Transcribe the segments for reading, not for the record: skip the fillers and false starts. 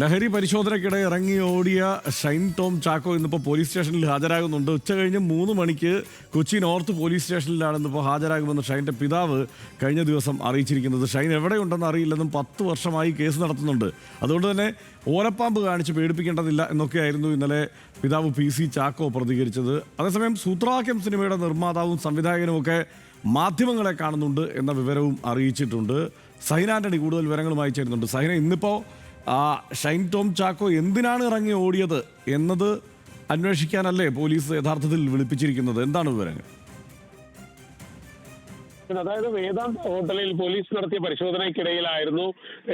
ലഹരി പരിശോധനയ്ക്കിടെ ഇറങ്ങി ഓടിയ ഷൈൻ ടോം ചാക്കോ ഇന്നിപ്പോൾ പോലീസ് സ്റ്റേഷനിൽ ഹാജരാകുന്നുണ്ട്. ഉച്ചകഴിഞ്ഞ് 3 മണിക്ക് കൊച്ചി നോർത്ത് പോലീസ് സ്റ്റേഷനിലാണ് ഇന്നിപ്പോൾ ഹാജരാകുമെന്ന് ഷൈൻ്റെ പിതാവ് കഴിഞ്ഞ ദിവസം അറിയിച്ചിരിക്കുന്നത്. ഷൈൻ എവിടെയുണ്ടെന്ന് അറിയില്ലെന്നും 10 വർഷമായി കേസ് നടത്തുന്നുണ്ട്, അതുകൊണ്ട് തന്നെ ഓലപ്പാമ്പ് കാണിച്ച് പേടിപ്പിക്കേണ്ടതില്ല എന്നൊക്കെയായിരുന്നു ഇന്നലെ പിതാവ് PC ചാക്കോ പ്രതികരിച്ചത്. അതേസമയം സൂത്രാവാക്യം സിനിമയുടെ നിർമ്മാതാവും സംവിധായകനുമൊക്കെ മാധ്യമങ്ങളെ കാണുന്നുണ്ട് എന്ന വിവരവും അറിയിച്ചിട്ടുണ്ട്. സഹിന ആൻ്റണി കൂടുതൽ വിവരങ്ങളുമായി ചേരുന്നുണ്ട്. സഹിന, ഇന്നിപ്പോൾ ഷൈൻ ടോം ചാക്കോ എന്തിനാണ് ഇറങ്ങി ഓടിയത് എന്നത് അന്വേഷിക്കാനല്ലേ പോലീസ് യഥാർത്ഥത്തിൽ വിളിപ്പിച്ചിരിക്കുന്നത്? എന്താണ് വിവരങ്ങൾ? അതായത് വേദാന്ത ഹോട്ടലിൽ പോലീസ് നടത്തിയ പരിശോധനയ്ക്കിടയിലായിരുന്നു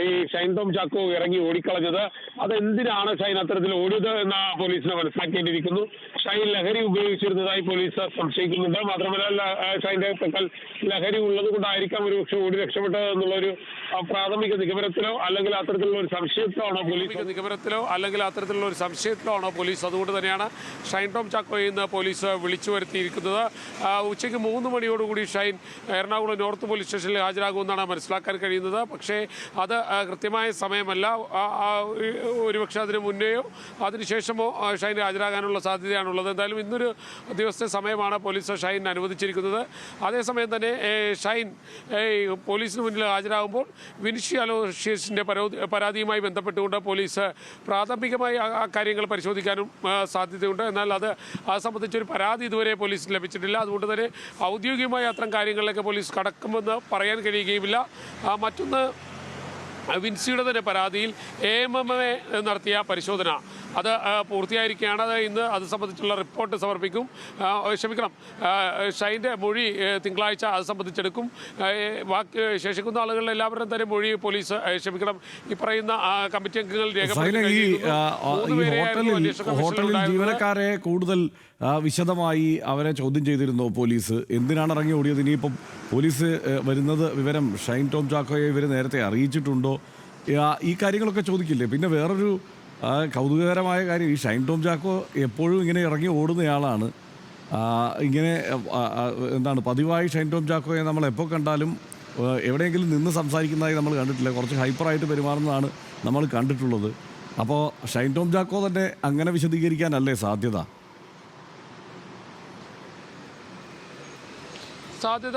ഈ ഷൈൻ ടോം ചാക്കോ ഇറങ്ങി ഓടിക്കളഞ്ഞത്. അതെന്തിനാണ് ഷൈൻ അത്തരത്തിൽ ഓടിയത് എന്ന് പോലീസിനെ മനസ്സിലാക്കേണ്ടിയിരിക്കുന്നു. ഷൈൻ ലഹരി ഉപയോഗിച്ചിരുന്നതായി പോലീസ് സംശയിക്കുന്നുണ്ട്. മാത്രമല്ല ഷൈൻ്റെ പക്കൽ ലഹരി ഉള്ളത് കൊണ്ടായിരിക്കാം ഒരുപക്ഷെ ഓടി രക്ഷപ്പെട്ടത് എന്നുള്ളൊരു പ്രാഥമിക നിഗമനത്തിലോ അല്ലെങ്കിൽ അത്തരത്തിലുള്ള ഒരു സംശയത്തിലാണോ പോലീസ് അതുകൊണ്ട് തന്നെയാണ് ഷൈൻ ടോം ചാക്കോയെ ഇന്ന് പോലീസ് വിളിച്ചു വരുത്തിയിരിക്കുന്നത്. ഉച്ചയ്ക്ക് 3 മണിയോടുകൂടി ഷൈൻ എറണാകുളം നോർത്ത് പോലീസ് സ്റ്റേഷനിൽ ഹാജരാകുമെന്നാണ് മനസ്സിലാക്കാൻ കഴിയുന്നത്. പക്ഷേ അത് കൃത്യമായ സമയമല്ല. ഒരുപക്ഷെ അതിന് മുന്നേയോ അതിനുശേഷമോ ഷൈൻ ഹാജരാകാനുള്ള സാധ്യതയാണുള്ളത്. എന്തായാലും ഇന്നൊരു ദിവസത്തെ സമയമാണ് പോലീസ് ഷൈൻ അനുവദിച്ചിരിക്കുന്നത്. അതേസമയം തന്നെ ഷൈൻ പോലീസിന് മുന്നിൽ ഹാജരാകുമ്പോൾ വിനിഷി അലോഷ്യസിൻ്റെ പരാതിയുമായി ബന്ധപ്പെട്ടുകൊണ്ട് പോലീസ് പ്രാഥമികമായി ആ കാര്യങ്ങൾ പരിശോധിക്കാനും സാധ്യതയുണ്ട്. എന്നാൽ അത് സംബന്ധിച്ചൊരു പരാതി ഇതുവരെ പോലീസിന് ലഭിച്ചിട്ടില്ല. അതുകൊണ്ട് തന്നെ ഔദ്യോഗികമായി അത്തരം കാര്യങ്ങളിലൊക്കെ പോലീസ് കടക്കുമെന്ന് പറയാൻ കഴിയുകയുമില്ല. മറ്റൊന്ന്, വിൻസിയുടെ തന്നെ പരാതിയിൽ AMMA നടത്തിയ പരിശോധന അത് പൂർത്തിയായിരിക്കുകയാണ്. അത് ഇന്ന് അത് സംബന്ധിച്ചുള്ള റിപ്പോർട്ട് സമർപ്പിക്കും. ഷൈൻ്റെ മൊഴി തിങ്കളാഴ്ച അത് സംബന്ധിച്ചെടുക്കും. ബാക്കി ശേഷിക്കുന്ന ആളുകളുടെ എല്ലാവരും തന്നെ മൊഴി പോലീസ് ഈ പറയുന്ന കമ്മിറ്റി അംഗങ്ങൾ ഹോട്ടലിൽ ജീവനക്കാരെ കൂടുതൽ വിശദമായി അവരെ ചോദ്യം ചെയ്തിരുന്നു പോലീസ്. എന്തിനാണ് ഇറങ്ങി ഓടിയത്? ഇനിയിപ്പം പോലീസ് വരുന്നത് വിവരം ഷൈൻ ടോം ചാക്കോയെ ഇവർ നേരത്തെ അറിയിച്ചിട്ടുണ്ടോ? ഈ കാര്യങ്ങളൊക്കെ ചോദിക്കില്ലേ? പിന്നെ വേറൊരു കൗതുകകരമായ കാര്യം, ഈ ഷൈൻ ടോം ചാക്കോ എപ്പോഴും ഇങ്ങനെ ഇറങ്ങി ഓടുന്നയാളാണ്. ഇങ്ങനെ എന്താണ് പതിവായി ഷൈൻ ടോം ചാക്കോയെ നമ്മൾ എപ്പോൾ കണ്ടാലും എവിടെയെങ്കിലും നിന്ന് സംസാരിക്കുന്നതായി നമ്മൾ കണ്ടിട്ടില്ല. കുറച്ച് ഹൈപ്പറായിട്ട് പെരുമാറുന്നതാണ് നമ്മൾ കണ്ടിട്ടുള്ളത്. അപ്പോൾ ഷൈൻ ടോം ചാക്കോ തന്നെ അങ്ങനെ വിശദീകരിക്കാനല്ലേ സാധ്യത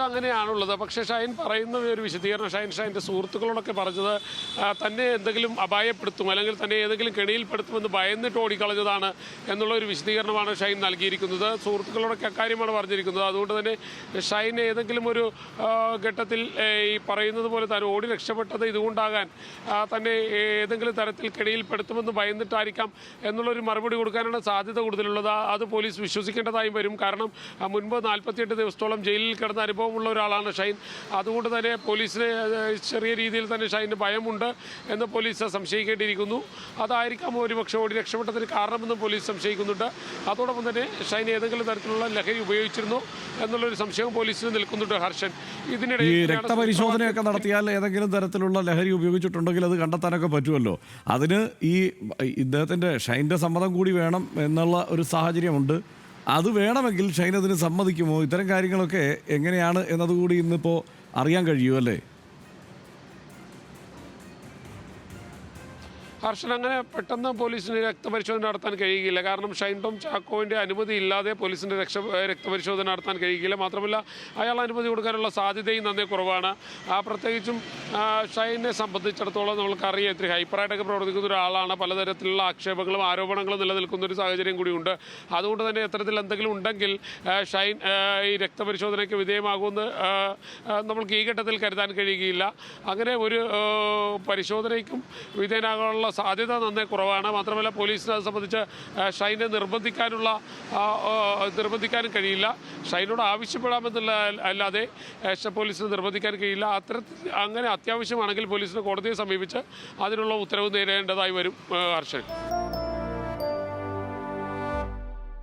അങ്ങനെയാണുള്ളത്. പക്ഷേ ഷൈൻ പറയുന്ന ഒരു വിശദീകരണം, ഷൈൻ്റെ സുഹൃത്തുക്കളോടൊക്കെ പറഞ്ഞത് തന്നെ എന്തെങ്കിലും അപായപ്പെടുത്തും അല്ലെങ്കിൽ തന്നെ ഏതെങ്കിലും കെണിയിൽപ്പെടുത്തുമെന്ന് ഭയന്നിട്ട് ഓടിക്കളഞ്ഞതാണ് എന്നുള്ളൊരു വിശദീകരണമാണ് ഷൈൻ നൽകിയിരിക്കുന്നത്. സുഹൃത്തുക്കളോടൊക്കെ അക്കാര്യമാണ് പറഞ്ഞിരിക്കുന്നത്. അതുകൊണ്ട് തന്നെ ഷൈൻ ഏതെങ്കിലും ഒരു ഘട്ടത്തിൽ ഈ പറയുന്നത് പോലെ താൻ ഓടി രക്ഷപ്പെട്ടത് ഇതുകൊണ്ടാകാൻ തന്നെ ഏതെങ്കിലും തരത്തിൽ കെണിയിൽപ്പെടുത്തുമെന്ന് ഭയന്നിട്ടായിരിക്കാം എന്നുള്ളൊരു മറുപടി കൊടുക്കാനാണ് സാധ്യത കൂടുതലുള്ളത്. അത് പോലീസ് വിശ്വസിക്കേണ്ടതായും വരും. കാരണം മുൻപ് 48 ദിവസത്തോളം ജയിലിൽ കിടന്ന അനുഭവമുള്ള ഒരാളാണ് ഷൈൻ. അതുകൊണ്ട് തന്നെ പോലീസിന് ചെറിയ രീതിയിൽ തന്നെ ഷൈന് ഭയമുണ്ട് എന്ന് പോലീസ് സംശയിക്കേണ്ടിയിരിക്കുന്നു. അതായിരിക്കാം ഒരുപക്ഷെ ഓടി രക്ഷപ്പെട്ടതിന് കാരണമെന്നും പോലീസ് സംശയിക്കുന്നുണ്ട്. അതോടൊപ്പം തന്നെ ഷൈൻ ഏതെങ്കിലും തരത്തിലുള്ള ലഹരി ഉപയോഗിച്ചിരുന്നു എന്നുള്ളൊരു സംശയം പോലീസിന് നിൽക്കുന്നുണ്ട്. ഹർഷൻ, ഇതിനിടെ രക്തപരിശോധനയൊക്കെ നടത്തിയാൽ ഏതെങ്കിലും തരത്തിലുള്ള ലഹരി ഉപയോഗിച്ചിട്ടുണ്ടെങ്കിൽ അത് കണ്ടെത്താനൊക്കെ പറ്റുമല്ലോ. അതിന് ഈ ഇദ്ദേഹത്തിൻ്റെ ഷൈൻ്റെ സമ്മതം കൂടി വേണം എന്നുള്ള ഒരു സാഹചര്യമുണ്ട്. അത് വേണമെങ്കിൽ ഷൈൻ അതിന് സമ്മതിക്കുമോ? ഇത്തരം കാര്യങ്ങളൊക്കെ എങ്ങനെയാണ് എന്നതുകൂടി ഇന്നിപ്പോൾ അറിയാൻ കഴിയുമല്ലേ? ഹർഷൻ, അങ്ങനെ പെട്ടെന്ന് പോലീസിന് രക്തപരിശോധന നടത്താൻ കഴിയുകയില്ല. കാരണം ഷൈൻ ടോം ചാക്കോവിൻ്റെ അനുമതി ഇല്ലാതെ പോലീസിൻ്റെ രക്തപരിശോധന നടത്താൻ കഴിയുകയില്ല. മാത്രമല്ല അയാൾ അനുമതി കൊടുക്കാനുള്ള സാധ്യതയും നന്നേ കുറവാണ്. പ്രത്യേകിച്ചും ഷൈനെ സംബന്ധിച്ചിടത്തോളം നമ്മൾക്കറിയാം ഇത്തിരി ഹൈപ്പറായിട്ടൊക്കെ പ്രവർത്തിക്കുന്ന ഒരാളാണ്. പലതരത്തിലുള്ള ആക്ഷേപങ്ങളും ആരോപണങ്ങളും നിലനിൽക്കുന്ന ഒരു സാഹചര്യം കൂടിയുണ്ട്. അതുകൊണ്ട് തന്നെ ഇത്തരത്തിൽ എന്തെങ്കിലും ഉണ്ടെങ്കിൽ ഷൈൻ ഈ രക്തപരിശോധനയ്ക്ക് വിധേയമാകുമെന്ന് നമ്മൾക്ക് ഈ ഘട്ടത്തിൽ കരുതാൻ കഴിയുകയില്ല. അങ്ങനെ ഒരു പരിശോധനയ്ക്കും വിധേയനാകാനുള്ള സാധ്യത നന്നേ കുറവാണ്. മാത്രമല്ല പോലീസിനെ അത് സംബന്ധിച്ച് ഷൈനെ നിർബന്ധിക്കാനും കഴിയില്ല. ഷൈനോട് ആവശ്യപ്പെടാമെന്നുള്ള അല്ലാതെ പോലീസിന് നിർബന്ധിക്കാൻ കഴിയില്ല. അങ്ങനെ അത്യാവശ്യമാണെങ്കിൽ പോലീസിന് കോടതിയെ സമീപിച്ച് അതിനുള്ള ഉത്തരവ് നേടേണ്ടതായി വരും. ഹർഷൻ.